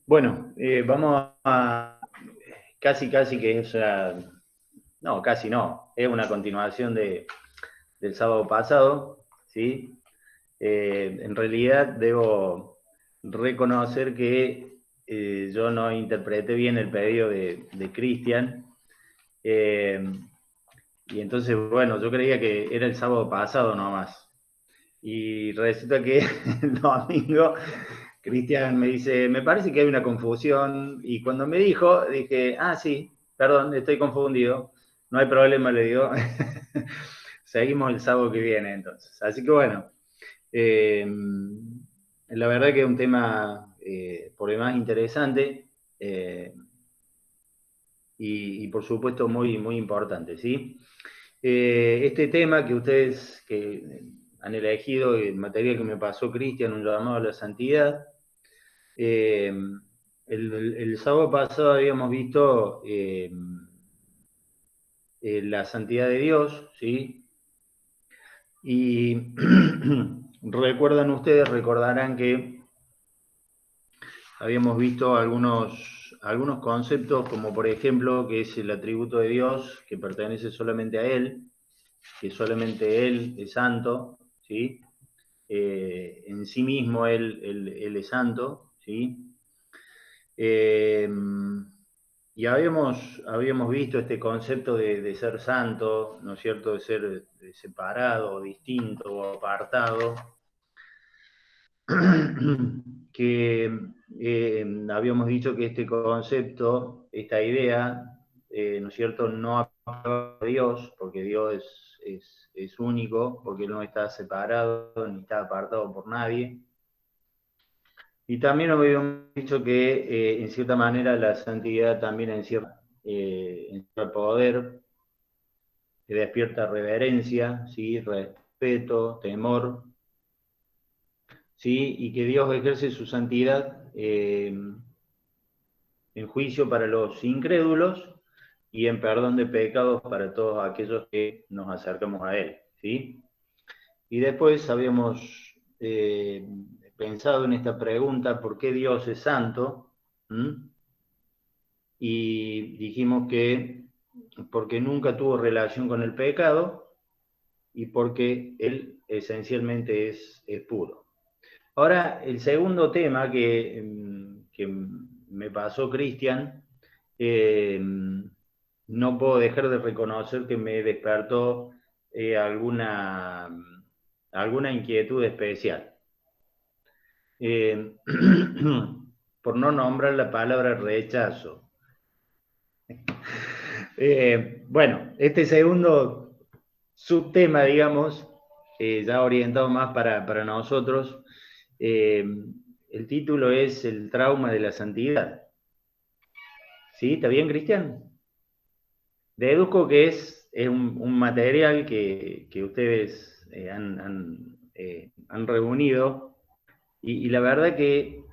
Bueno, vamos a casi que es no, casi no, es una continuación del sábado pasado, ¿sí? En realidad debo reconocer que yo no interpreté bien el pedido de Cristian, eh, y entonces, bueno, yo creía que era el sábado pasado nomás. Y resulta que el domingo Cristian me dice, me parece que hay una confusión. Y cuando me dijo, dije, ah, sí, perdón, estoy confundido. No hay problema, le digo. Seguimos el sábado que viene, entonces. Así que bueno, eh, la verdad que es un tema por demás interesante y por supuesto muy importante, ¿sí? Este tema que ustedes que han elegido, el material que me pasó Cristian, un llamado a la santidad, eh, el sábado pasado habíamos visto la santidad de Dios, ¿sí? Y recuerdan ustedes, recordarán que habíamos visto algunos conceptos, como por ejemplo, que es el atributo de Dios, que pertenece solamente a Él, que solamente Él es santo, ¿sí? En sí mismo él es santo, ¿sí? Eh, y habíamos visto este concepto de ser santo, ¿no es cierto?, de ser separado, distinto o apartado, que habíamos dicho que este concepto, esta idea, ¿no es cierto?, no aplica a Dios, porque Dios es único, porque Él no está separado ni está apartado por nadie. Y también habíamos dicho que en cierta manera la santidad también encierra poder, que despierta reverencia, ¿sí? Respeto, temor, ¿sí? Y que Dios ejerce su santidad en juicio para los incrédulos y en perdón de pecados para todos aquellos que nos acercamos a Él, ¿sí? Y después habíamos pensado en esta pregunta, ¿por qué Dios es santo? ¿Mm? Y dijimos que porque nunca tuvo relación con el pecado y porque Él esencialmente es puro. Ahora, el segundo tema que me pasó Cristian, eh, no puedo dejar de reconocer que me despertó alguna inquietud especial. Eh, por no nombrar la palabra rechazo. Bueno, este segundo subtema, digamos, ya orientado más para nosotros, eh, el título es El trauma de la santidad. ¿Sí? ¿Está bien, Cristian? Deduzco que es un material que ustedes han reunido y la verdad que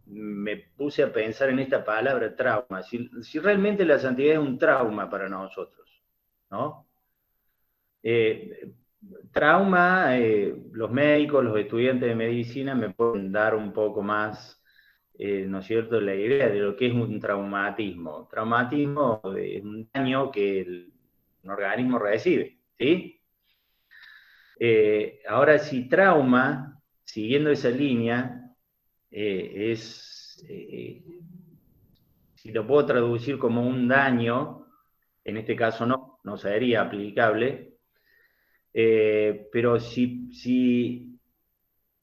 me puse a pensar en esta palabra trauma, si realmente la santidad es un trauma para nosotros, ¿no? Eh, Trauma, los médicos, los estudiantes de medicina me pueden dar un poco más, ¿no es cierto?, la idea de lo que es un traumatismo. Traumatismo es un daño que un organismo recibe, ¿sí? Ahora, si trauma, siguiendo esa línea, si lo puedo traducir como un daño, en este caso no sería aplicable, pero si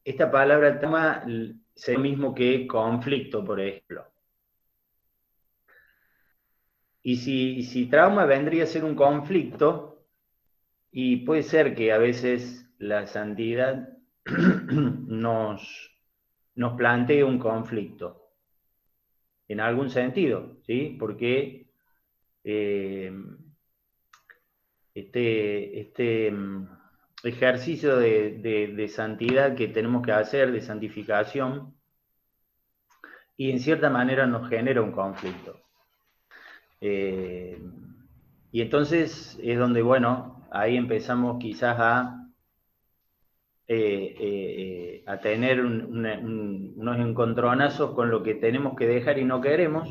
esta palabra trauma es lo mismo que conflicto, por ejemplo. Y si trauma vendría a ser un conflicto, y puede ser que a veces la santidad nos, nos plantee un conflicto, en algún sentido, ¿sí? Porque eh, este ejercicio de santidad que tenemos que hacer, de santificación, y en cierta manera nos genera un conflicto. Eh, y entonces es donde, bueno, ahí empezamos quizás a a tener unos encontronazos con lo que tenemos que dejar y no queremos,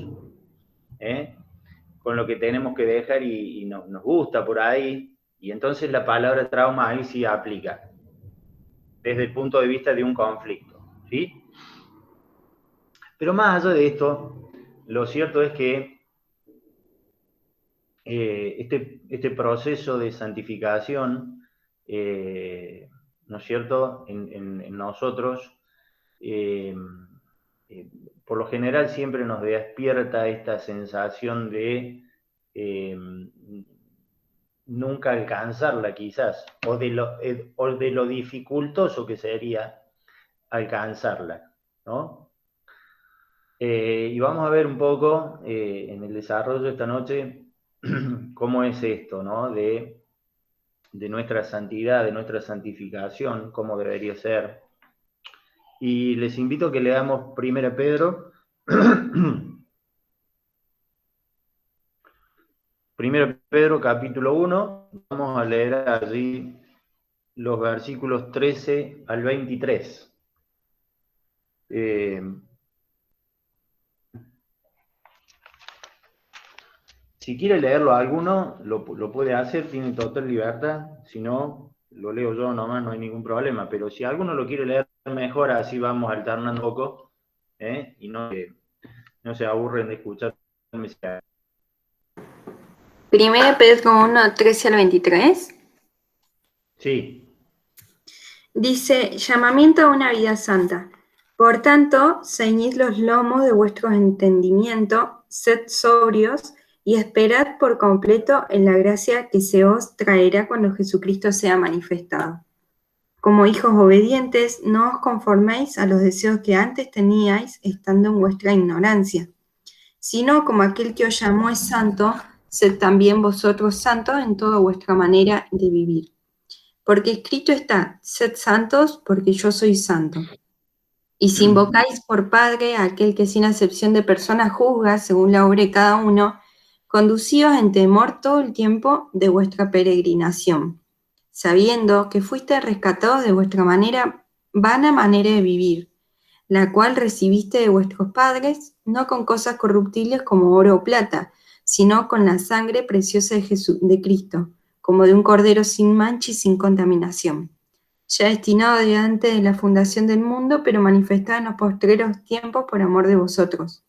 con lo que tenemos que dejar y nos gusta por ahí, y entonces la palabra trauma ahí sí aplica, desde el punto de vista de un conflicto, ¿sí? Pero más allá de esto, lo cierto es que este proceso de santificación, ¿no es cierto?, en nosotros, por lo general siempre nos despierta esta sensación de nunca alcanzarla quizás, o de lo dificultoso que sería alcanzarla, ¿no? Y vamos a ver un poco en el desarrollo de esta noche cómo es esto, ¿no? De nuestra santidad, de nuestra santificación, cómo debería ser. Y les invito a que leamos 1 Pedro, 1 Pedro capítulo 1, vamos a leer allí los versículos 13 al 23. Si quiere leerlo alguno, lo puede hacer, tiene total libertad. Si no, lo leo yo nomás, no hay ningún problema. Pero si alguno lo quiere leer mejor, así vamos alternando un poco, y no se aburren de escucharme. Primera Pedro 1, 13 al 23. Sí. Dice, llamamiento a una vida santa. Por tanto, ceñid los lomos de vuestro entendimiento, sed sobrios y esperad por completo en la gracia que se os traerá cuando Jesucristo sea manifestado. Como hijos obedientes, no os conforméis a los deseos que antes teníais estando en vuestra ignorancia, sino como aquel que os llamó es santo, sed también vosotros santos en toda vuestra manera de vivir. Porque escrito está, sed santos porque yo soy santo. Y si invocáis por Padre a aquel que sin acepción de personas juzga según la obra de cada uno, conducíos en temor todo el tiempo de vuestra peregrinación, sabiendo que fuisteis rescatados de vuestra vana manera de vivir, la cual recibiste de vuestros padres, no con cosas corruptibles como oro o plata, sino con la sangre preciosa de Cristo, como de un cordero sin mancha y sin contaminación, ya destinado de antes de la fundación del mundo, pero manifestado en los postreros tiempos por amor de vosotros,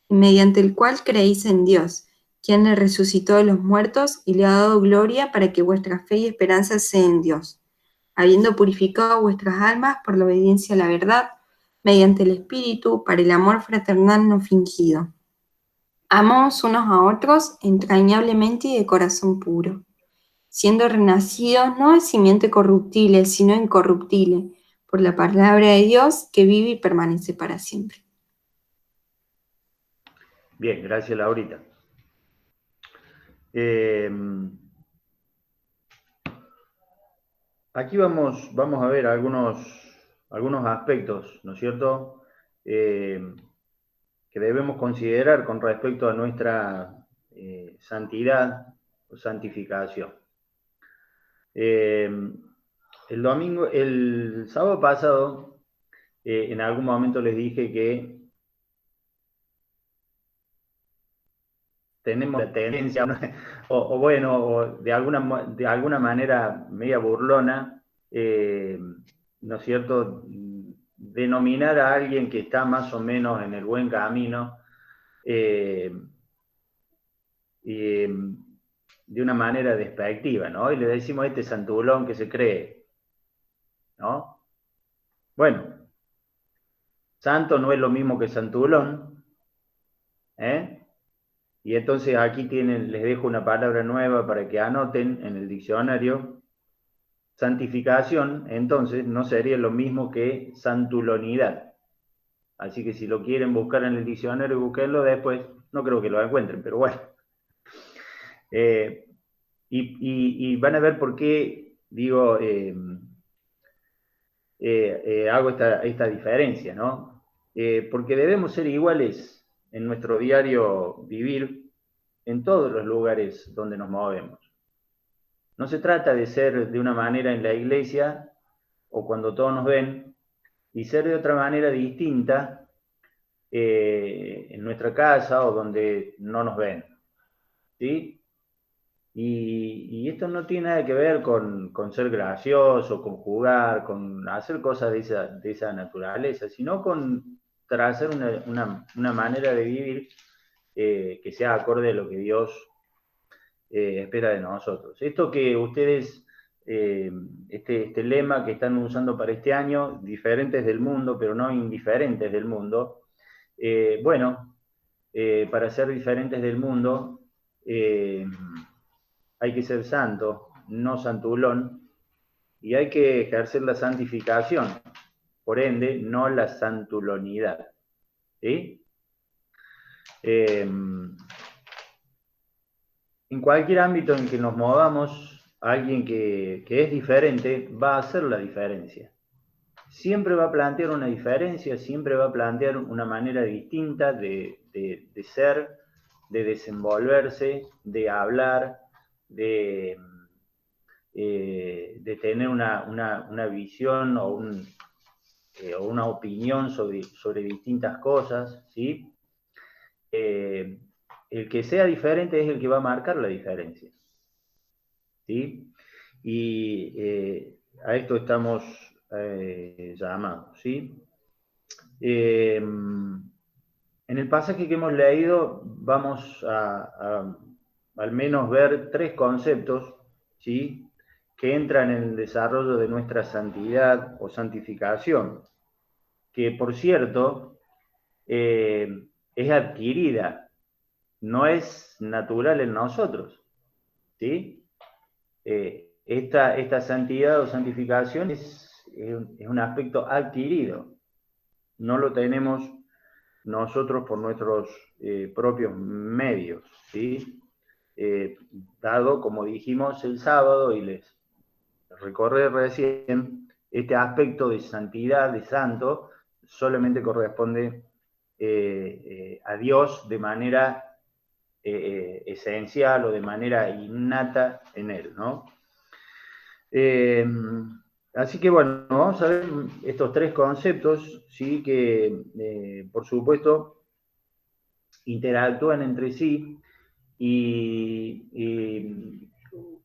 y mediante el cual creéis en Dios, quien le resucitó de los muertos y le ha dado gloria para que vuestra fe y esperanza sea en Dios, habiendo purificado vuestras almas por la obediencia a la verdad, mediante el Espíritu, para el amor fraternal no fingido. Amamos unos a otros entrañablemente y de corazón puro, siendo renacidos no de simiente corruptible, sino incorruptible, por la palabra de Dios que vive y permanece para siempre. Bien, gracias Laurita. Aquí vamos a ver algunos aspectos, ¿no es cierto?, que debemos considerar con respecto a nuestra santidad o santificación. El sábado pasado, en algún momento les dije que tenemos la tendencia, o de alguna manera media burlona, ¿no es cierto?, denominar a alguien que está más o menos en el buen camino, de una manera despectiva, ¿no? Y le decimos este santulón que se cree, ¿no? Bueno, santo no es lo mismo que santulón, ¿eh? Y entonces aquí les dejo una palabra nueva para que anoten en el diccionario. Santificación, entonces, no sería lo mismo que santulonidad. Así que si lo quieren buscar en el diccionario y busquenlo después, no creo que lo encuentren, pero bueno. Y van a ver por qué digo, hago esta diferencia, ¿no? Porque debemos ser iguales en nuestro diario vivir en todos los lugares donde nos movemos. No se trata de ser de una manera en la iglesia o cuando todos nos ven, y ser de otra manera distinta en nuestra casa o donde no nos ven, ¿sí? Y esto no tiene nada que ver con ser gracioso, con jugar, con hacer cosas de esa naturaleza, sino con trazar una manera de vivir que sea acorde a lo que Dios espera de nosotros. Esto que ustedes, este lema que están usando para este año, diferentes del mundo, pero no indiferentes del mundo, bueno, para ser diferentes del mundo, hay que ser santo, no santulón, y hay que ejercer la santificación, por ende, no la santulonidad. ¿Sí? En cualquier ámbito en que nos movamos, alguien que es diferente va a hacer la diferencia. Siempre va a plantear una diferencia, siempre va a plantear una manera distinta de ser, de desenvolverse, de hablar, de tener una visión o una opinión sobre distintas cosas, ¿sí? El que sea diferente es el que va a marcar la diferencia, ¿sí? Y a esto estamos llamados, ¿sí? En el pasaje que hemos leído vamos a al menos ver tres conceptos, ¿sí?, que entran en el desarrollo de nuestra santidad o santificación, que por cierto es adquirida, no es natural en nosotros, ¿sí? Esta santidad o santificación es un aspecto adquirido, no lo tenemos nosotros por nuestros propios medios, ¿sí? Dado, como dijimos el sábado, y les recordé recién, este aspecto de santidad, de santo, solamente corresponde a Dios de manera esencial o de manera innata en Él, ¿no? Así que bueno, vamos a ver estos tres conceptos, ¿sí?, que por supuesto interactúan entre sí y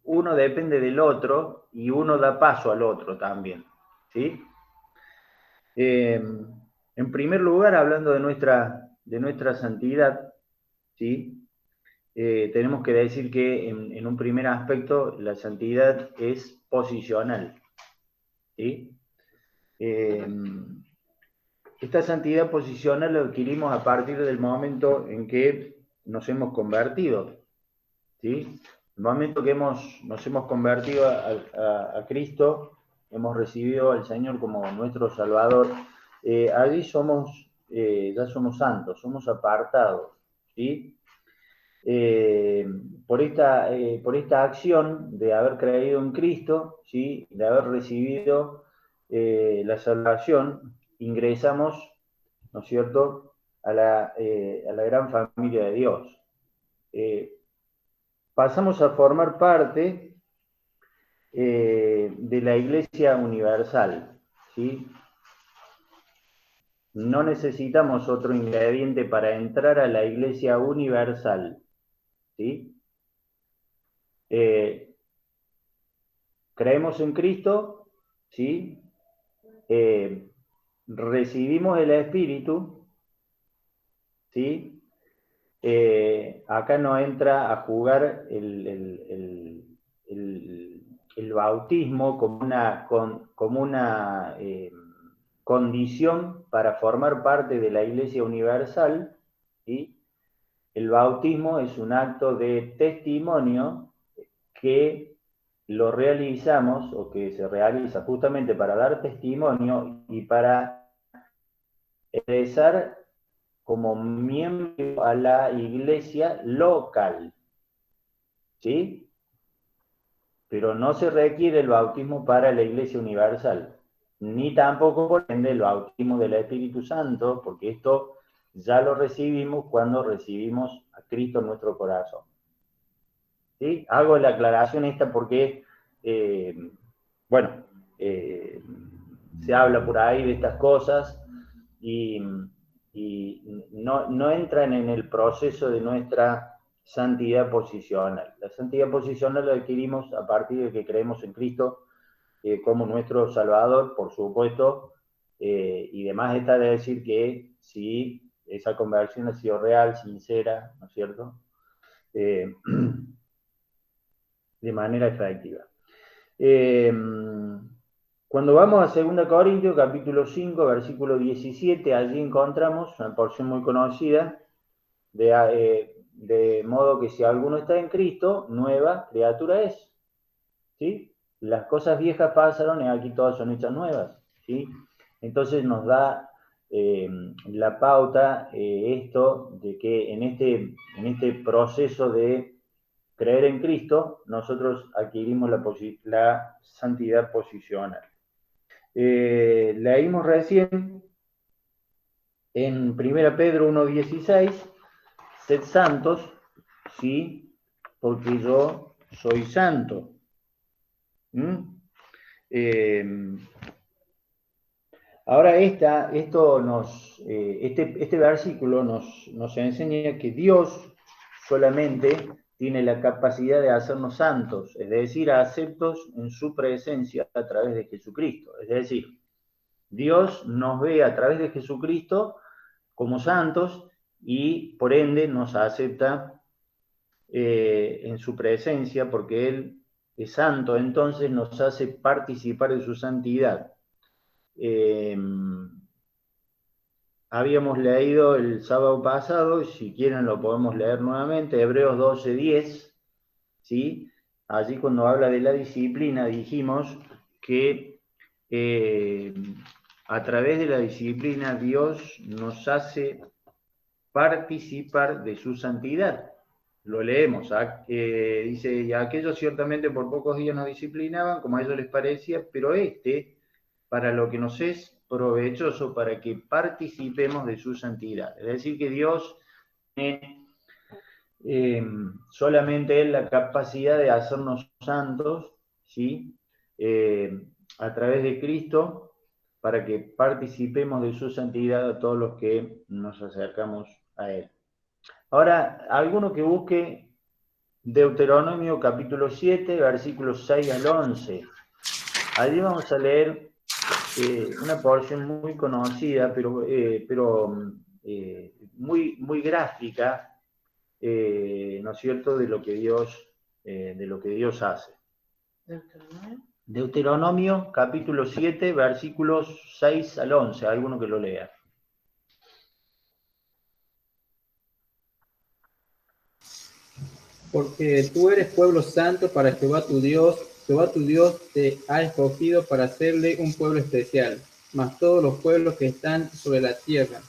uno depende del otro y uno da paso al otro también, ¿sí? En primer lugar, hablando de nuestra santidad, ¿sí?, tenemos que decir que en un primer aspecto la santidad es posicional, ¿sí? Esta santidad posicional la adquirimos a partir del momento en que nos hemos convertido, ¿sí? El momento que nos hemos convertido a Cristo, hemos recibido al Señor como nuestro Salvador, allí ya somos santos, somos apartados, ¿sí? Por esta acción de haber creído en Cristo, ¿sí?, de haber recibido la salvación, ingresamos, ¿no es cierto?, a la gran familia de Dios. Pasamos a formar parte de la Iglesia Universal, ¿sí? No necesitamos otro ingrediente para entrar a la Iglesia Universal, ¿sí? Creemos en Cristo, ¿sí? Recibimos el Espíritu, ¿sí? Acá no entra a jugar el bautismo como una condición para formar parte de la Iglesia Universal, ¿sí? El bautismo es un acto de testimonio que lo realizamos o que se realiza justamente para dar testimonio y para ingresar como miembro a la iglesia local, ¿sí? Pero no se requiere el bautismo para la iglesia universal, ni tampoco por ende el bautismo del Espíritu Santo, porque esto ya lo recibimos cuando recibimos a Cristo en nuestro corazón, ¿sí? Hago la aclaración esta porque, bueno, se habla por ahí de estas cosas y no entran en el proceso de nuestra santidad posicional. La santidad posicional la adquirimos a partir de que creemos en Cristo como nuestro Salvador, por supuesto, y demás está de decir que si esa conversión ha sido real, sincera, ¿no es cierto? De manera efectiva. Cuando vamos a 2 Corintios, capítulo 5, versículo 17, allí encontramos una porción muy conocida, de modo que si alguno está en Cristo, nueva criatura es. ¿Sí? Las cosas viejas pasaron y aquí todas son hechas nuevas. ¿Sí? Entonces nos da la pauta esto de que en este proceso de creer en Cristo, nosotros adquirimos la santidad posicional. Leímos recién en 1 Pedro 1:16, sed santos, ¿sí? Porque yo soy santo. Ahora este versículo nos enseña que Dios solamente tiene la capacidad de hacernos santos, es decir, aceptos en su presencia a través de Jesucristo. Es decir, Dios nos ve a través de Jesucristo como santos y por ende nos acepta en su presencia porque Él es santo, entonces nos hace participar de su santidad. Habíamos leído el sábado pasado, y si quieren lo podemos leer nuevamente, Hebreos 12:10, ¿sí? Allí cuando habla de la disciplina dijimos que a través de la disciplina Dios nos hace participar de su santidad. Lo leemos, dice, y aquellos ciertamente por pocos días nos disciplinaban, como a ellos les parecía, pero para lo que nos es provechoso, para que participemos de su santidad. Es decir, que Dios tiene solamente Él la capacidad de hacernos santos, ¿sí? A través de Cristo, para que participemos de su santidad a todos los que nos acercamos a Él. Ahora, alguno que busque Deuteronomio capítulo 7, versículos 6 al 11. Allí vamos a leer una porción muy conocida, pero muy gráfica, ¿no es cierto?, de lo que Dios hace. Deuteronomio capítulo 7, versículos 6 al 11. Alguno que lo lea. Porque tú eres pueblo santo para Jehová tu Dios. Jehová tu Dios te ha escogido para hacerle un pueblo especial, más todos los pueblos que están sobre la tierra.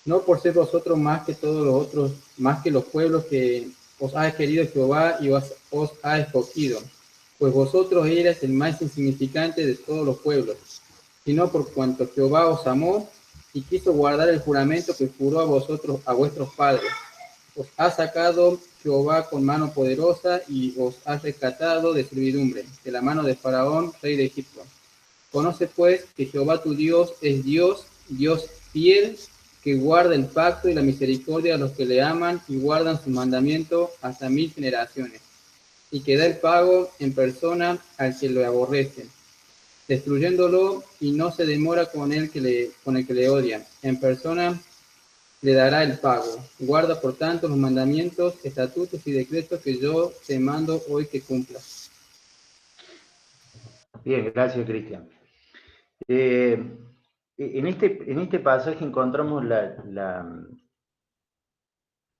No por ser vosotros más que todos los otros, más que los pueblos que os ha querido Jehová y os ha escogido, pues vosotros erais el más insignificante de todos los pueblos, sino por cuanto Jehová os amó y quiso guardar el juramento que juró a vosotros, a vuestros padres. Os ha sacado Jehová con mano poderosa y os ha rescatado de servidumbre, de la mano de Faraón, rey de Egipto. Conoce pues que Jehová tu Dios es Dios, Dios fiel, que guarda el pacto y la misericordia a los que le aman y guardan su mandamiento hasta 1000 generaciones, y que da el pago en persona al que lo aborrece, destruyéndolo, y no se demora con el que le odia. En persona le dará el pago. Guarda, por tanto, los mandamientos, estatutos y decretos que yo te mando hoy que cumplas. Bien, gracias, Cristian. En este pasaje encontramos la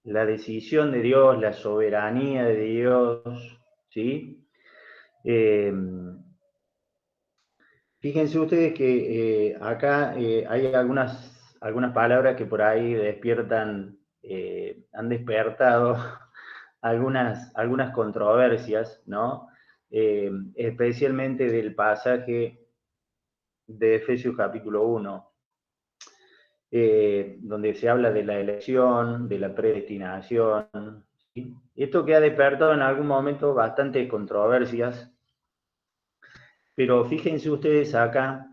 decisión de Dios, la soberanía de Dios, ¿sí? Fíjense ustedes que acá hay algunas palabras que por ahí han despertado algunas controversias, ¿no? Especialmente del pasaje de Efesios capítulo 1, donde se habla de la elección, de la predestinación, ¿sí? Esto que ha despertado en algún momento bastantes controversias, pero fíjense ustedes acá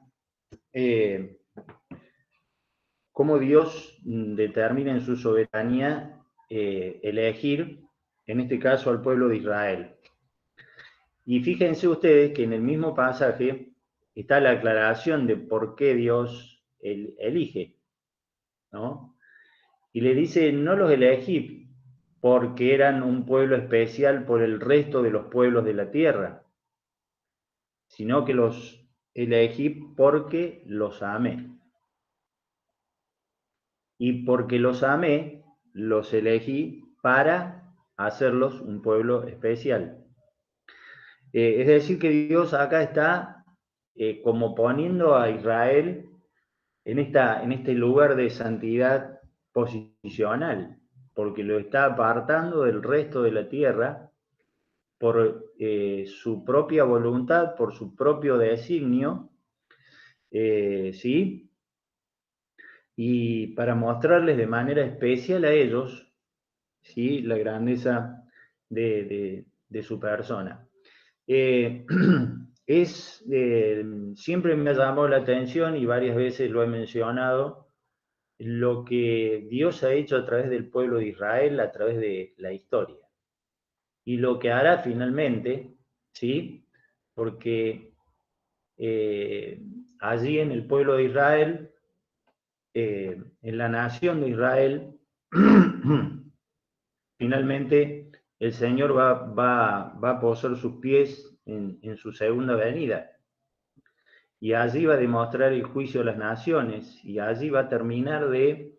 cómo Dios determina en su soberanía elegir, en este caso, al pueblo de Israel. Y fíjense ustedes que en el mismo pasaje está la aclaración de por qué Dios elige, ¿no? Y le dice, no los elegí porque eran un pueblo especial por el resto de los pueblos de la tierra, sino que los elegí porque los amé. Y porque los amé, los elegí para hacerlos un pueblo especial. Es decir, que Dios acá está como poniendo a Israel en este lugar de santidad posicional, porque lo está apartando del resto de la tierra por su propia voluntad, por su propio designio, ¿sí? Y para mostrarles de manera especial a ellos, ¿sí?, la grandeza de su persona. Siempre me ha llamado la atención, y varias veces lo he mencionado, lo que Dios ha hecho a través del pueblo de Israel, a través de la historia. Y lo que hará finalmente, ¿sí? Porque allí en el pueblo de Israel, en la nación de Israel, finalmente el Señor va a posar sus pies en su segunda venida. Y allí va a demostrar el juicio de las naciones, y allí va a terminar de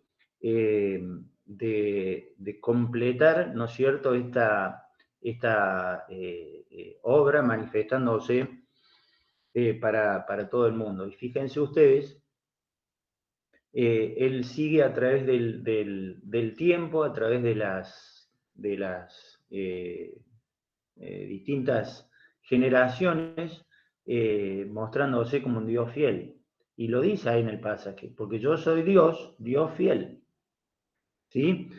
completar, ¿no es cierto?, esta obra manifestándose para todo el mundo. Y fíjense ustedes, él sigue a través del tiempo, a través de las distintas generaciones, mostrándose como un Dios fiel. Y lo dice ahí en el pasaje, porque yo soy Dios, Dios fiel. ¿Sí?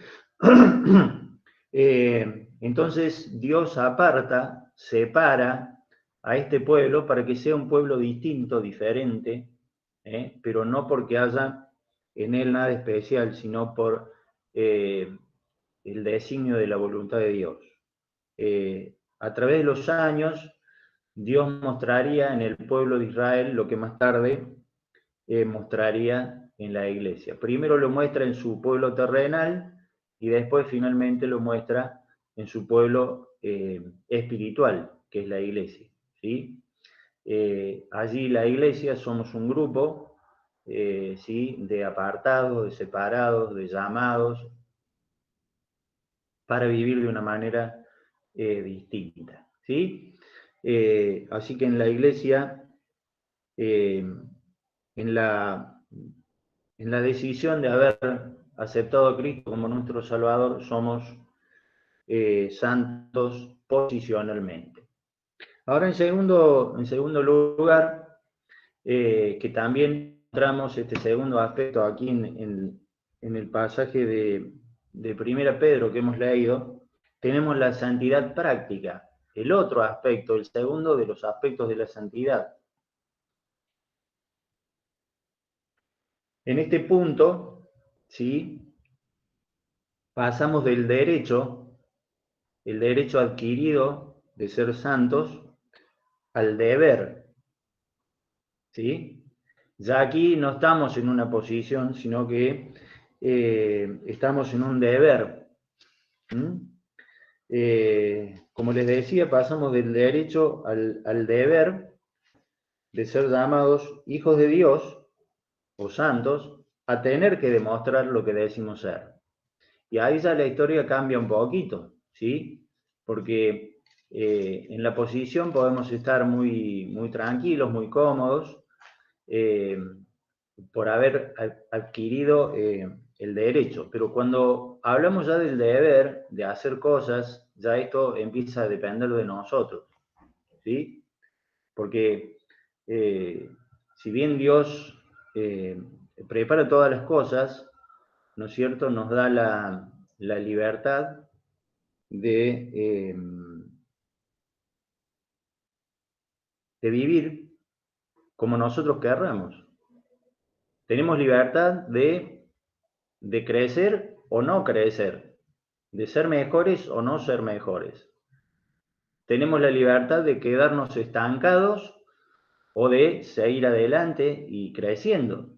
Entonces Dios aparta, separa a este pueblo para que sea un pueblo distinto, diferente, pero no porque haya en él nada especial, sino por el designio de la voluntad de Dios. A través de los años, Dios mostraría en el pueblo de Israel lo que más tarde mostraría en la iglesia. Primero lo muestra en su pueblo terrenal y después finalmente lo muestra en su pueblo espiritual, que es la iglesia, ¿sí? Allí la iglesia somos un grupo, ¿sí?, de apartados, de separados, de llamados, para vivir de una manera distinta, ¿sí? Así que en la iglesia, en la decisión de haber aceptado a Cristo como nuestro Salvador, somos santos posicionalmente. Ahora, en segundo lugar, que también encontramos este segundo aspecto aquí en el pasaje de 1 Pedro que hemos leído, tenemos la santidad práctica, el otro aspecto, el segundo de los aspectos de la santidad. En este punto, ¿sí?, pasamos del derecho, el derecho adquirido de ser santos, al deber, ¿sí? Ya aquí no estamos en una posición, sino que estamos en un deber. Como les decía, pasamos del derecho al deber de ser llamados hijos de Dios o santos, a tener que demostrar lo que decimos ser. Y ahí ya la historia cambia un poquito, ¿sí? Porque en la posición podemos estar muy, muy tranquilos, muy cómodos, por haber adquirido el derecho. Pero cuando hablamos ya del deber, de hacer cosas, ya esto empieza a depender de nosotros, ¿sí? Porque si bien Dios prepara todas las cosas, ¿no es cierto?, nos da la libertad de vivir como nosotros querramos, Tenemos libertad de crecer o no crecer, de ser mejores o no ser mejores. Tenemos la libertad de quedarnos estancados o de seguir adelante y creciendo.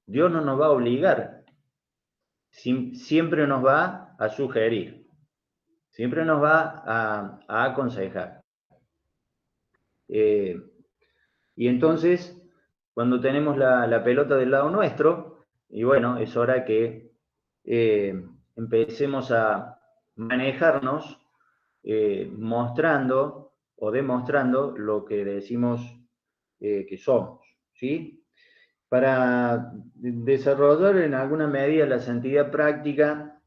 Dios no nos va a obligar, siempre nos va a sugerir, siempre nos va a aconsejar. Y entonces, cuando tenemos la pelota del lado nuestro, y bueno, es hora que empecemos a manejarnos mostrando o demostrando lo que decimos que somos, ¿sí? Para desarrollar en alguna medida la santidad práctica,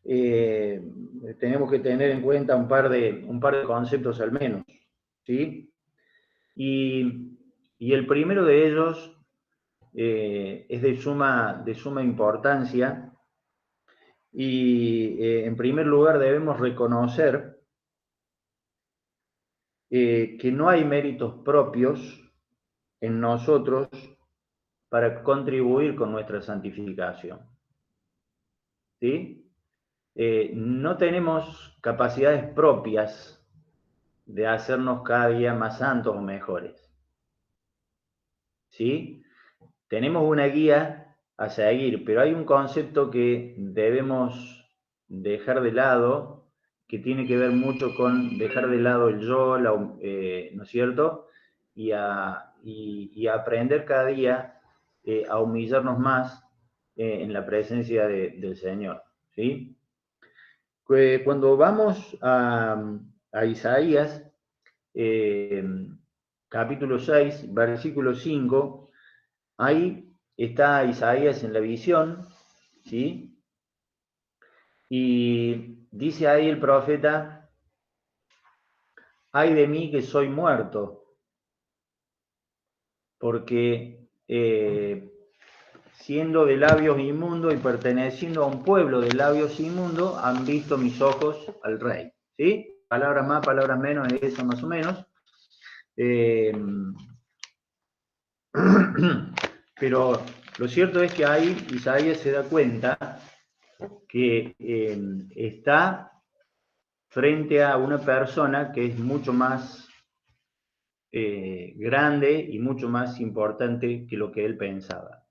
tenemos que tener en cuenta un par de conceptos al menos, ¿sí? Y el primero de ellos es de suma importancia y en primer lugar debemos reconocer que no hay méritos propios en nosotros para contribuir con nuestra santificación. ¿Sí? No tenemos capacidades propias de hacernos cada día más santos o mejores. ¿Sí? Tenemos una guía a seguir, pero hay un concepto que debemos dejar de lado, que tiene que ver mucho con dejar de lado el yo, ¿no es cierto? Y aprender cada día a humillarnos más en la presencia del Señor, ¿sí? Cuando vamos a Isaías, capítulo 6, versículo 5, ahí está Isaías en la visión, ¿sí? Y dice ahí el profeta: ay de mí que soy muerto, porque siendo de labios inmundos y perteneciendo a un pueblo de labios inmundos, han visto mis ojos al Rey, ¿sí? Palabras más, palabras menos, eso más o menos. Pero lo cierto es que ahí Isaías se da cuenta que está frente a una persona que es mucho más grande y mucho más importante que lo que él pensaba.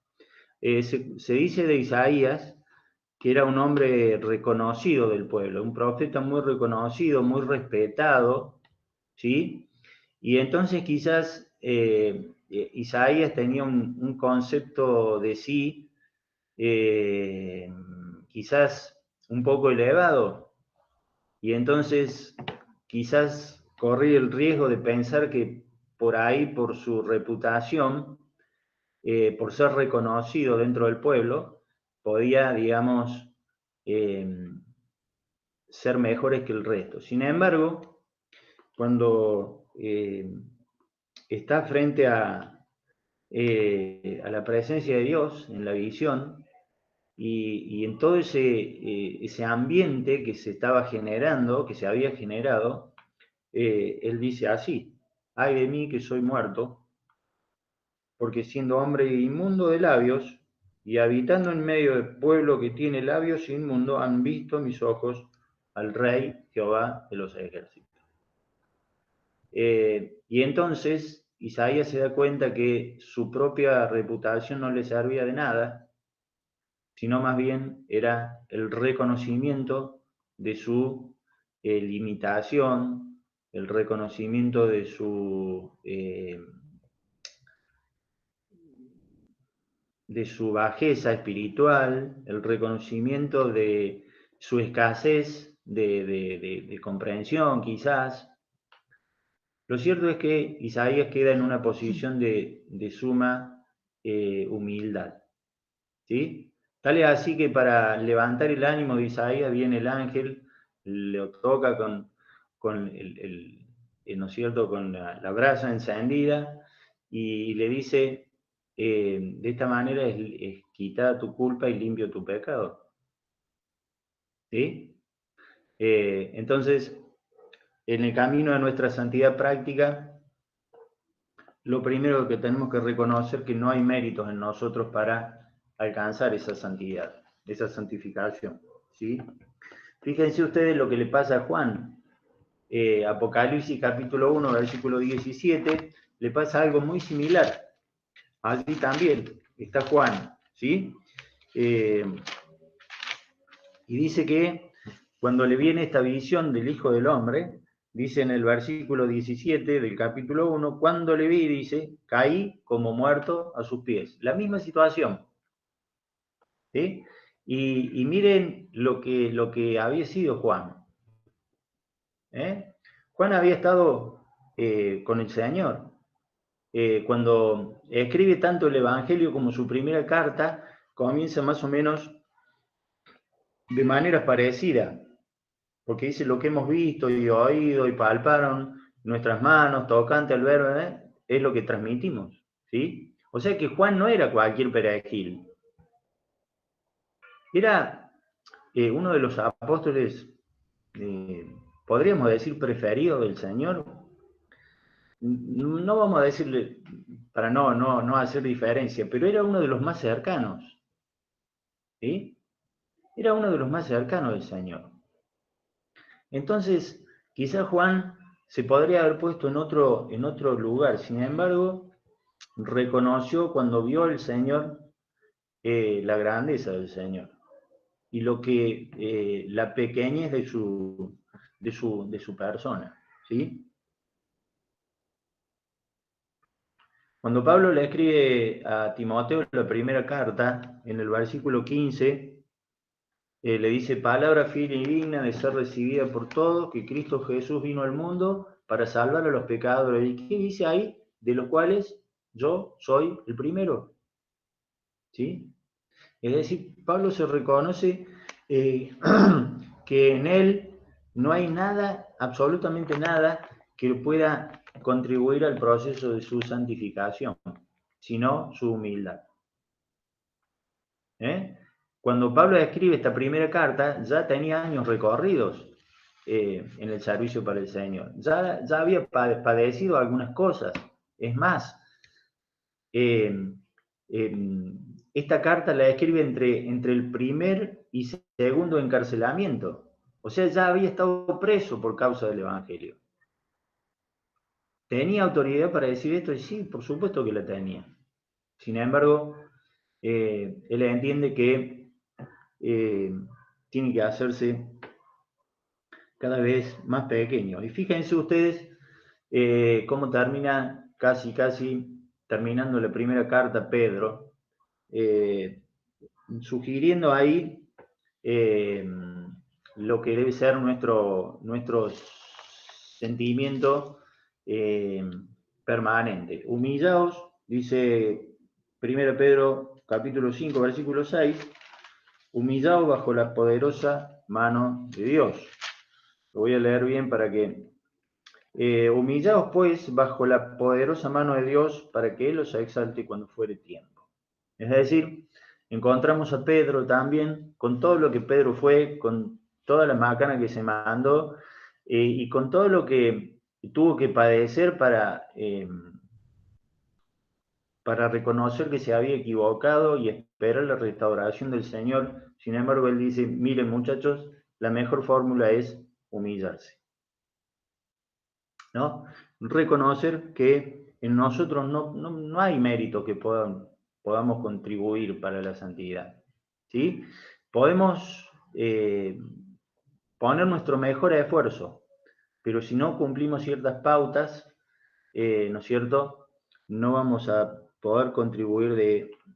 Se dice de Isaías que era un hombre reconocido del pueblo, un profeta muy reconocido, muy respetado, ¿sí? Y entonces quizás Isaías tenía un concepto de sí quizás un poco elevado, y entonces quizás corría el riesgo de pensar que por ahí, por su reputación, por ser reconocido dentro del pueblo, podía, digamos, ser mejores que el resto. Sin embargo, cuando está frente a la presencia de Dios en la visión, y en todo ese ambiente que se estaba generando, que se había generado, él dice así: ay de mí que soy muerto, porque siendo hombre inmundo de labios y habitando en medio del pueblo que tiene labios inmundos, han visto mis ojos al Rey Jehová de los ejércitos. Y entonces Isaías se da cuenta que su propia reputación no le servía de nada, sino más bien era el reconocimiento de su limitación, el reconocimiento de su bajeza espiritual, el reconocimiento de su escasez de comprensión quizás. Lo cierto es que Isaías queda en una posición de suma humildad, ¿sí? Tal es así que para levantar el ánimo de Isaías viene el ángel, le toca con ¿no es cierto?, con la brasa encendida, y le dice, de esta manera es quitada tu culpa y limpio tu pecado. ¿Sí? Entonces, en el camino de nuestra santidad práctica, lo primero que tenemos que reconocer que no hay méritos en nosotros para alcanzar esa santidad, esa santificación, ¿sí? Fíjense ustedes lo que le pasa a Juan. Apocalipsis capítulo 1, versículo 17, le pasa algo muy similar. Allí también está Juan, ¿sí? Y dice que cuando le viene esta visión del Hijo del Hombre, dice en el versículo 17 del capítulo 1, cuando le vi, dice, caí como muerto a sus pies. La misma situación, ¿sí? Y miren lo que había sido Juan. Juan había estado con el Señor. Cuando escribe tanto el Evangelio como su primera carta, comienza más o menos de manera parecida, porque dice lo que hemos visto y oído y palparon nuestras manos, tocante al verbo, es lo que transmitimos, ¿sí? O sea que Juan no era cualquier perejil, era uno de los apóstoles, podríamos decir, preferidos del Señor. No vamos a decirle, para no hacer diferencia, pero era uno de los más cercanos, ¿sí? Era uno de los más cercanos del Señor. Entonces, quizás Juan se podría haber puesto en otro lugar, sin embargo, reconoció cuando vio al Señor la grandeza del Señor y lo que la pequeñez de su persona, ¿sí? Cuando Pablo le escribe a Timoteo la primera carta, en el versículo 15, le dice, palabra fiel y digna de ser recibida por todos, que Cristo Jesús vino al mundo para salvar a los pecadores. ¿Y qué dice ahí? De los cuales yo soy el primero. ¿Sí? Es decir, Pablo se reconoce que en él no hay nada, absolutamente nada, que pueda contribuir al proceso de su santificación, sino su humildad. Cuando Pablo escribe esta primera carta, ya tenía años recorridos en el servicio para el Señor. Ya había padecido algunas cosas. Es más, esta carta la escribe entre el primer y segundo encarcelamiento. O sea, ya había estado preso por causa del Evangelio. ¿Tenía autoridad para decir esto? Y sí, por supuesto que la tenía. Sin embargo, él entiende que tiene que hacerse cada vez más pequeño. Y fíjense ustedes cómo termina, casi terminando la primera carta Pedro, sugiriendo ahí lo que debe ser nuestro sentimiento permanente. Humillaos, dice 1 Pedro capítulo 5, versículo 6, humillaos bajo la poderosa mano de Dios. Lo voy a leer bien para que... humillaos pues bajo la poderosa mano de Dios para que Él os exalte cuando fuere tiempo. Es decir, encontramos a Pedro también con todo lo que Pedro fue, con toda la macana que se mandó y con todo lo que tuvo que padecer para reconocer que se había equivocado y esperar la restauración del Señor. Sin embargo, él dice, miren muchachos, la mejor fórmula es humillarse, ¿no? Reconocer que en nosotros no hay mérito que podamos contribuir para la santidad, ¿sí? Podemos poner nuestro mejor esfuerzo, pero si no cumplimos ciertas pautas, ¿no es cierto?, no vamos a poder contribuir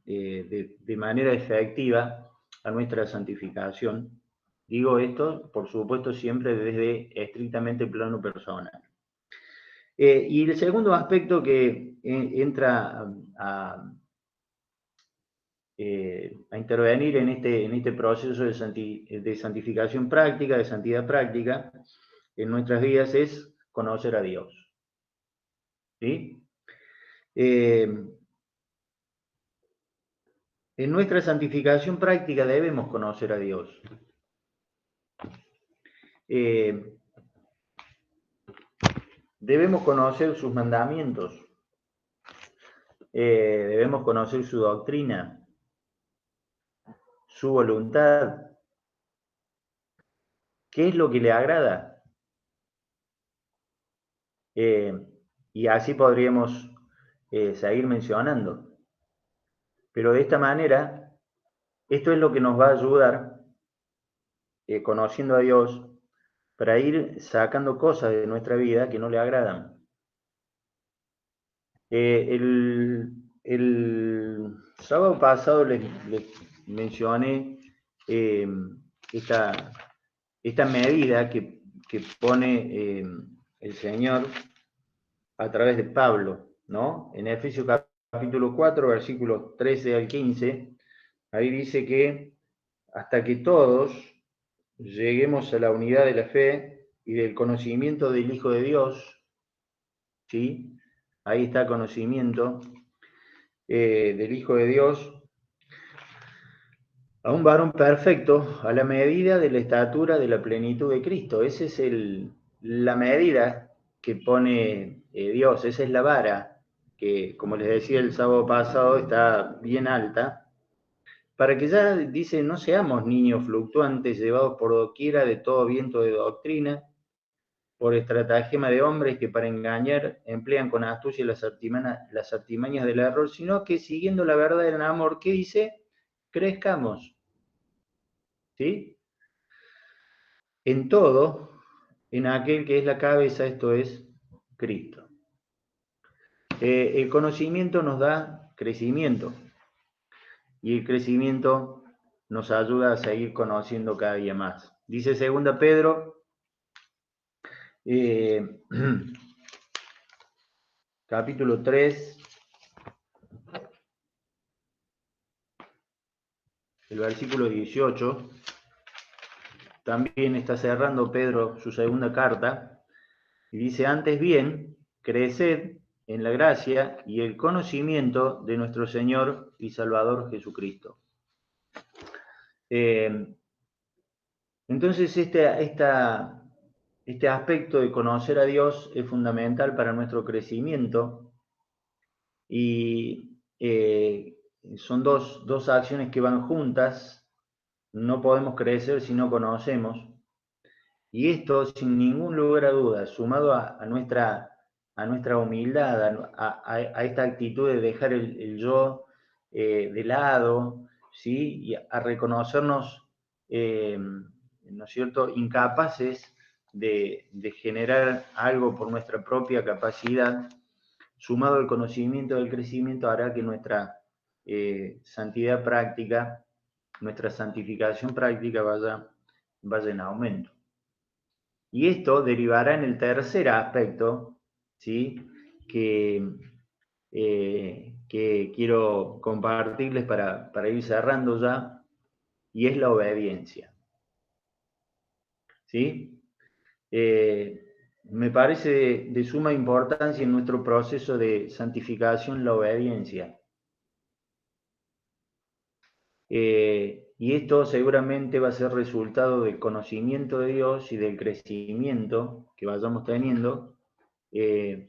de manera efectiva a nuestra santificación. Digo esto, por supuesto, siempre desde estrictamente el plano personal. Y el segundo aspecto que entra a intervenir en este proceso de santificación práctica, de santidad práctica, en nuestras vidas es conocer a Dios. ¿Sí? En nuestra santificación práctica debemos conocer a Dios. Debemos conocer sus mandamientos. debemos conocer su doctrina, su voluntad. ¿Qué es lo que le agrada? Y así podríamos seguir mencionando. Pero de esta manera, esto es lo que nos va a ayudar, conociendo a Dios, para ir sacando cosas de nuestra vida que no le agradan. El sábado pasado les mencioné esta medida que pone el Señor a través de Pablo, ¿no? En Efesios capítulo 4, versículos 13 al 15, ahí dice que hasta que todos lleguemos a la unidad de la fe y del conocimiento del Hijo de Dios, ¿sí? Ahí está conocimiento del Hijo de Dios, a un varón perfecto, a la medida de la estatura de la plenitud de Cristo. Esa es la medida que pone Dios, esa es la vara, que como les decía el sábado pasado, está bien alta, para que ya, dice, no seamos niños fluctuantes, llevados por doquiera de todo viento de doctrina, por estratagema de hombres que para engañar emplean con astucia las artimañas del error, sino que siguiendo la verdad en amor, ¿qué dice? Crezcamos. ¿Sí? En todo, en aquel que es la cabeza, esto es Cristo. El conocimiento nos da crecimiento y el crecimiento nos ayuda a seguir conociendo cada día más. Dice 2 Pedro, capítulo 3, el versículo 18, también está cerrando Pedro su segunda carta, y dice, antes bien, creced en la gracia y el conocimiento de nuestro Señor y Salvador Jesucristo. Entonces este aspecto de conocer a Dios es fundamental para nuestro crecimiento y son dos acciones que van juntas. No podemos crecer si no conocemos. Y esto, sin ningún lugar a dudas, sumado a nuestra humildad, a esta actitud de dejar el yo de lado, ¿sí? Y a reconocernos, ¿no es cierto?, incapaces de generar algo por nuestra propia capacidad, sumado al conocimiento del crecimiento, hará que nuestra santidad práctica, nuestra santificación práctica vaya en aumento. Y esto derivará en el tercer aspecto, ¿sí? que quiero compartirles para ir cerrando ya, y es la obediencia. ¿Sí? Me parece de suma importancia en nuestro proceso de santificación la obediencia. Y esto seguramente va a ser resultado del conocimiento de Dios y del crecimiento que vayamos teniendo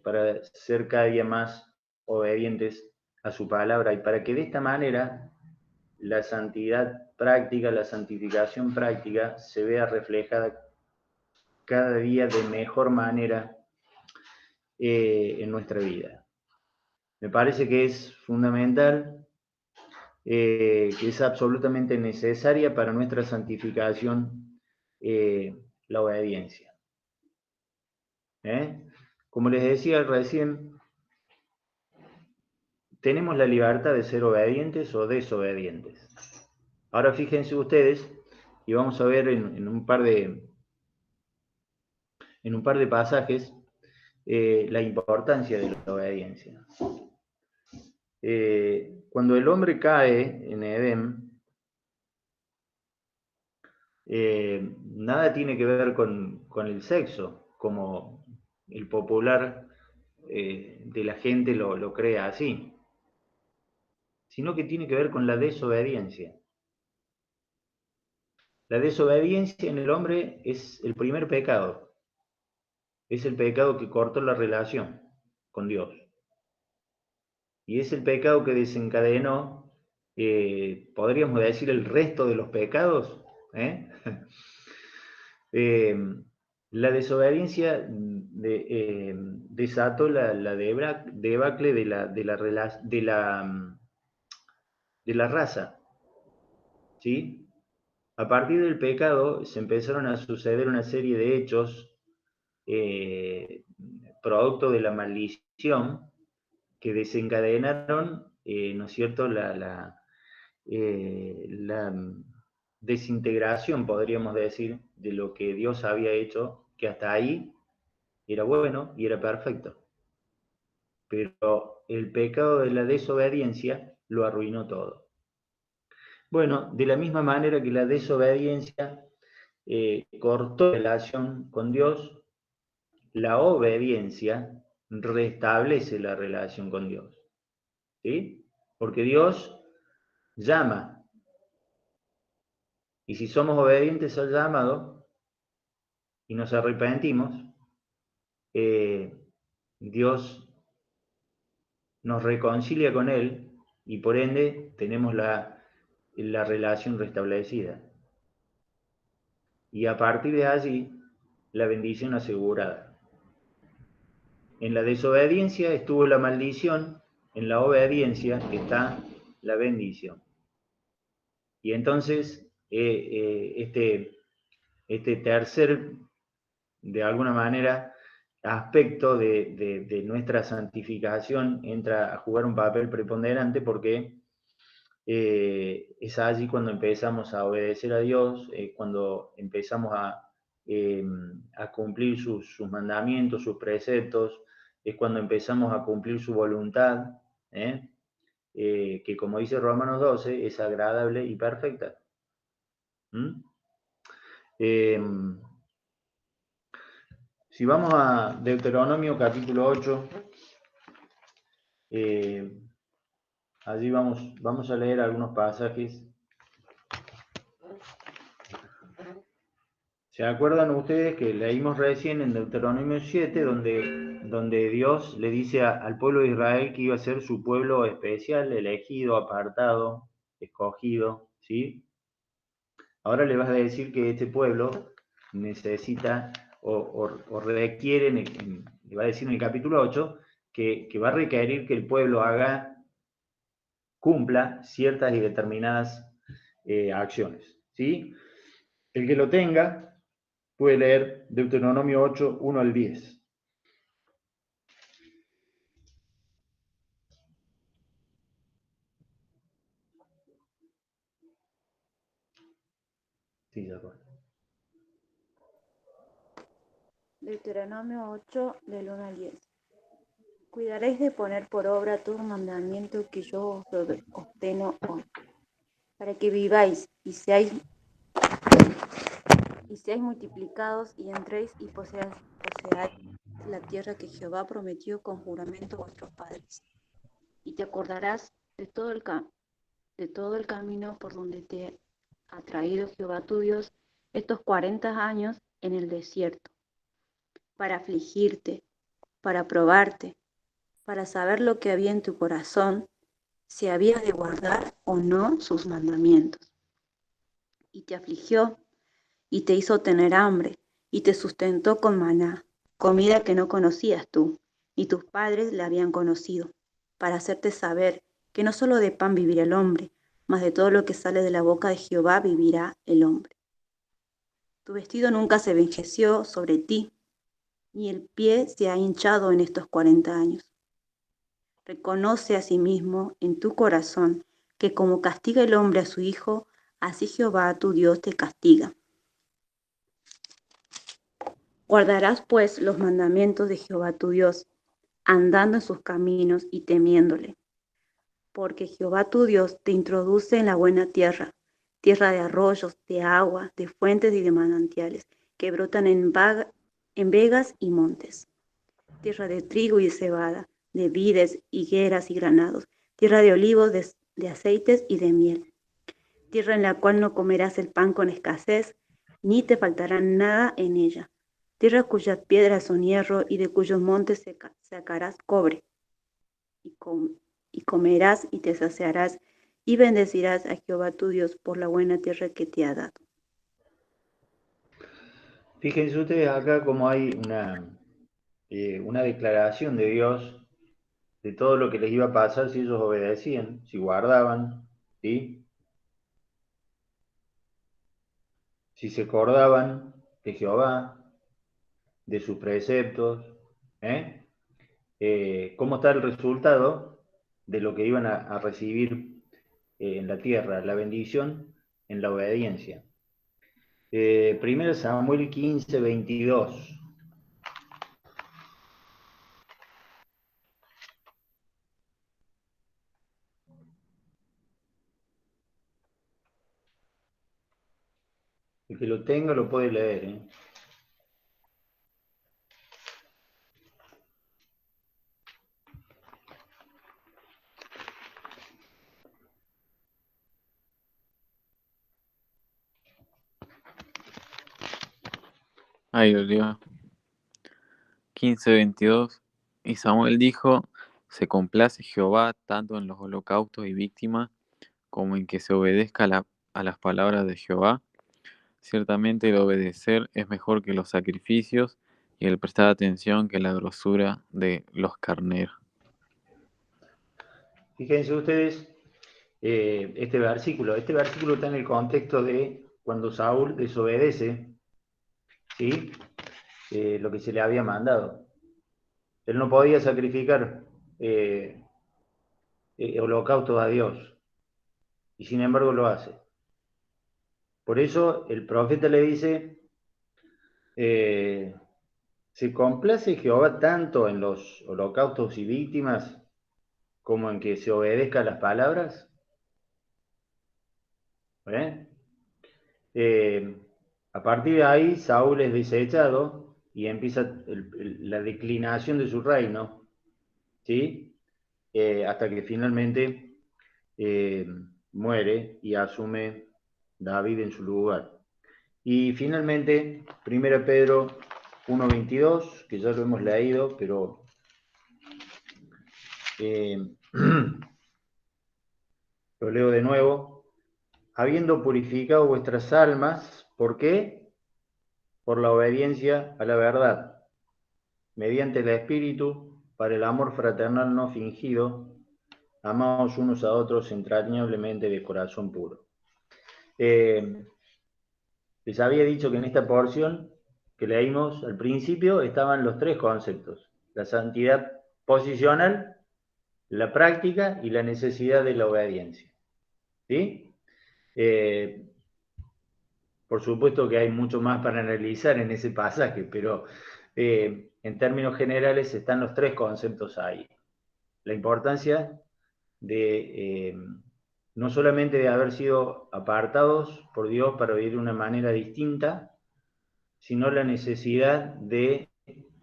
para ser cada día más obedientes a su palabra y para que de esta manera la santidad práctica, la santificación práctica se vea reflejada cada día de mejor manera en nuestra vida. Me parece que es fundamental, que es absolutamente necesaria para nuestra santificación la obediencia. Como les decía recién, tenemos la libertad de ser obedientes o desobedientes. Ahora fíjense ustedes, y vamos a ver en un par de pasajes la importancia de la obediencia. Cuando el hombre cae en Edén, nada tiene que ver con el sexo, como el popular de la gente lo cree así, sino que tiene que ver con la desobediencia. La desobediencia en el hombre es el primer pecado, es el pecado que cortó la relación con Dios. y es el pecado que desencadenó, podríamos decir, el resto de los pecados. La desobediencia desató la debacle de la raza, ¿sí? A partir del pecado se empezaron a suceder una serie de hechos producto de la maldición que desencadenaron, ¿no es cierto?, la desintegración, podríamos decir, de lo que Dios había hecho, que hasta ahí era bueno y era perfecto. Pero el pecado de la desobediencia lo arruinó todo. Bueno, de la misma manera que la desobediencia cortó relación con Dios, la obediencia restablece la relación con Dios. ¿Sí? Porque Dios llama. Y si somos obedientes al llamado y nos arrepentimos, Dios nos reconcilia con Él y por ende tenemos la relación restablecida. Y a partir de allí, la bendición asegurada. En la desobediencia estuvo la maldición, en la obediencia está la bendición. Y entonces, este tercer, de alguna manera, aspecto de nuestra santificación entra a jugar un papel preponderante porque es allí cuando empezamos a obedecer a Dios, cuando empezamos a cumplir sus mandamientos, sus preceptos, es cuando empezamos a cumplir su voluntad, que como dice Romanos 12, es agradable y perfecta. Si vamos a Deuteronomio capítulo 8, allí vamos a leer algunos pasajes. ¿Se acuerdan ustedes que leímos recién en Deuteronomio 7, donde Dios le dice al pueblo de Israel que iba a ser su pueblo especial, elegido, apartado, escogido, ¿sí? Ahora le vas a decir que este pueblo necesita o requiere, le va a decir en el capítulo 8, que va a requerir que el pueblo cumpla ciertas y determinadas acciones, ¿sí? El que lo tenga puede leer Deuteronomio 8, 1 al 10. Sí, ya va. Deuteronomio 8, del 1 al 10. Cuidaréis de poner por obra todo mandamiento que yo os ordeno hoy, para que viváis y seáis multiplicados y entréis y poseáis la tierra que Jehová prometió con juramento a vuestros padres. Y te acordarás de todo el camino por donde te ha traído Jehová tu Dios estos 40 años en el desierto, para afligirte, para probarte, para saber lo que había en tu corazón, si habías de guardar o no sus mandamientos. Y te afligió, y te hizo tener hambre, y te sustentó con maná, comida que no conocías tú, ni tus padres la habían conocido, para hacerte saber que no solo de pan vivirá el hombre, mas de todo lo que sale de la boca de Jehová vivirá el hombre. Tu vestido nunca se envejeció sobre ti, ni el pie se ha hinchado en estos 40 años. Reconoce asimismo en tu corazón que como castiga el hombre a su hijo, así Jehová tu Dios te castiga. Guardarás pues los mandamientos de Jehová tu Dios, andando en sus caminos y temiéndole. Porque Jehová tu Dios te introduce en la buena tierra, tierra de arroyos, de agua, de fuentes y de manantiales, que brotan en vegas y montes. Tierra de trigo y de cebada, de vides, higueras y granados, tierra de olivos, de aceites y de miel. Tierra en la cual no comerás el pan con escasez, ni te faltará nada en ella. Tierra cuyas piedras son hierro y de cuyos montes sacarás cobre. y comerás y te saciarás, y bendecirás a Jehová tu Dios por la buena tierra que te ha dado. Fíjense ustedes acá como hay una declaración de Dios de todo lo que les iba a pasar si ellos obedecían, si guardaban, ¿sí? Si se acordaban de Jehová, de sus preceptos, ¿eh? ¿Cómo está el resultado de lo que iban a recibir en la tierra? La bendición en la obediencia. 1 Samuel 15, 22. El que lo tenga lo puede leer, ¿eh? Ahí lo leo. 15:22. Y Samuel dijo: Se complace Jehová tanto en los holocaustos y víctimas, como en que se obedezca a las palabras de Jehová. Ciertamente el obedecer es mejor que los sacrificios, y el prestar atención que la grosura de los carneros. Fíjense ustedes este versículo. Este versículo está en el contexto de cuando Saúl desobedece, ¿sí? Lo que se le había mandado. Él no podía sacrificar holocaustos a Dios, y sin embargo lo hace. Por eso el profeta le dice, se complace Jehová tanto en los holocaustos y víctimas como en que se obedezca a las palabras. ¿Eh? A partir de ahí, Saúl es desechado y empieza la declinación de su reino, ¿sí? Hasta que finalmente muere y asume David en su lugar. Y finalmente, 1 Pedro 1:22, que ya lo hemos leído, pero lo leo de nuevo. Habiendo purificado vuestras almas, ¿por qué? Por la obediencia a la verdad, mediante el Espíritu, para el amor fraternal no fingido, amaos unos a otros entrañablemente de corazón puro. Les había dicho que en esta porción que leímos al principio estaban los tres conceptos: la santidad posicional, la práctica y la necesidad de la obediencia. ¿Sí? Por supuesto que hay mucho más para analizar en ese pasaje, pero en términos generales están los tres conceptos ahí. La importancia de no solamente de haber sido apartados por Dios para vivir de una manera distinta, sino la necesidad de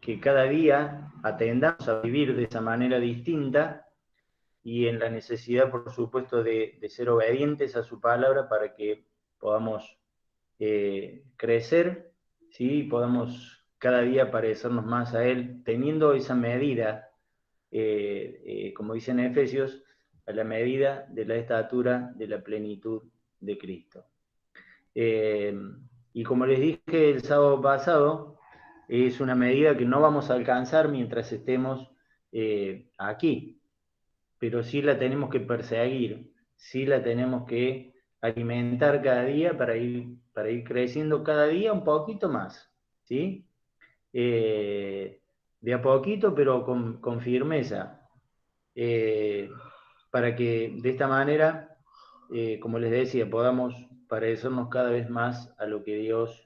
que cada día atendamos a vivir de esa manera distinta, y en la necesidad, por supuesto, de ser obedientes a su palabra para que podamos crecer, ¿sí? Podamos cada día parecernos más a Él, teniendo esa medida, como dice en Efesios, a la medida de la estatura de la plenitud de Cristo. Y como les dije el sábado pasado, es una medida que no vamos a alcanzar mientras estemos aquí, pero sí la tenemos que perseguir, sí la tenemos que alimentar cada día para ir creciendo cada día un poquito más, ¿sí? De a poquito, pero con firmeza, para que de esta manera, como les decía, podamos parecernos cada vez más a lo que Dios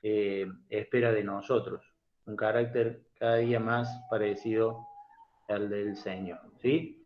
espera de nosotros, un carácter cada día más parecido al del Señor, ¿sí?